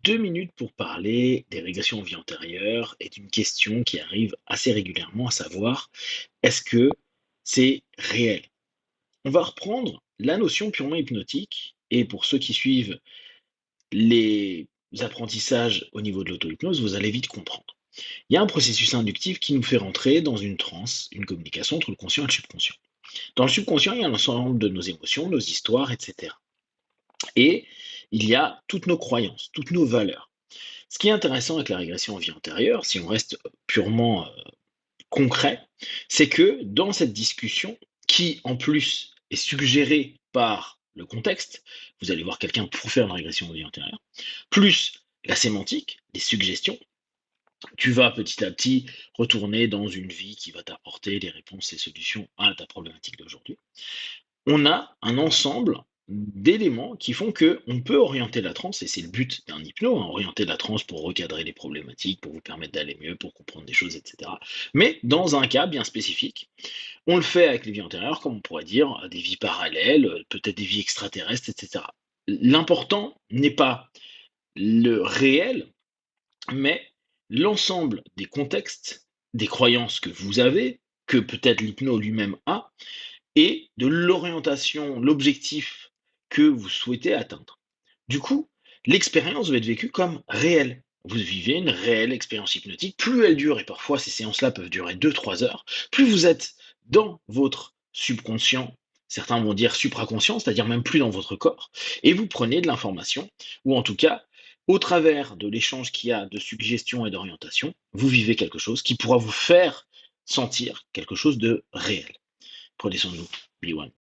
2 minutes pour parler des régressions en vie antérieure et d'une question qui arrive assez régulièrement, à savoir, est-ce que c'est réel? On va reprendre la notion purement hypnotique et pour ceux qui suivent les apprentissages au niveau de l'auto-hypnose, vous allez vite comprendre. Il y a un processus inductif qui nous fait rentrer dans une transe, une communication entre le conscient et le subconscient. Dans le subconscient, il y a l'ensemble de nos émotions, nos histoires, etc. Et il y a toutes nos croyances, toutes nos valeurs. Ce qui est intéressant avec la régression en vie antérieure, si on reste purement concret, c'est que dans cette discussion, qui en plus est suggérée par le contexte, vous allez voir quelqu'un pour faire une régression en vie antérieure, plus la sémantique, les suggestions, tu vas petit à petit retourner dans une vie qui va t'apporter les réponses et solutions à ta problématique d'aujourd'hui. On a un ensemble d'éléments qui font qu'on peut orienter la transe, et c'est le but d'un hypno, hein, orienter la transe pour recadrer les problématiques, pour vous permettre d'aller mieux, pour comprendre des choses, etc. Mais dans un cas bien spécifique, on le fait avec les vies antérieures, comme on pourrait dire des vies parallèles, peut-être des vies extraterrestres, etc. L'important n'est pas le réel, mais l'ensemble des contextes, des croyances que vous avez, que peut-être l'hypno lui-même a, et de l'orientation, l'objectif que vous souhaitez atteindre. Du coup, l'expérience va être vécue comme réelle. Vous vivez une réelle expérience hypnotique. Plus elle dure, et parfois ces séances-là peuvent durer 2, 3 heures, plus vous êtes dans votre subconscient, certains vont dire supraconscient, c'est-à-dire même plus dans votre corps, et vous prenez de l'information, ou en tout cas, au travers de l'échange qu'il y a de suggestions et d'orientation, vous vivez quelque chose qui pourra vous faire sentir quelque chose de réel. Prenez soin de vous. Be one.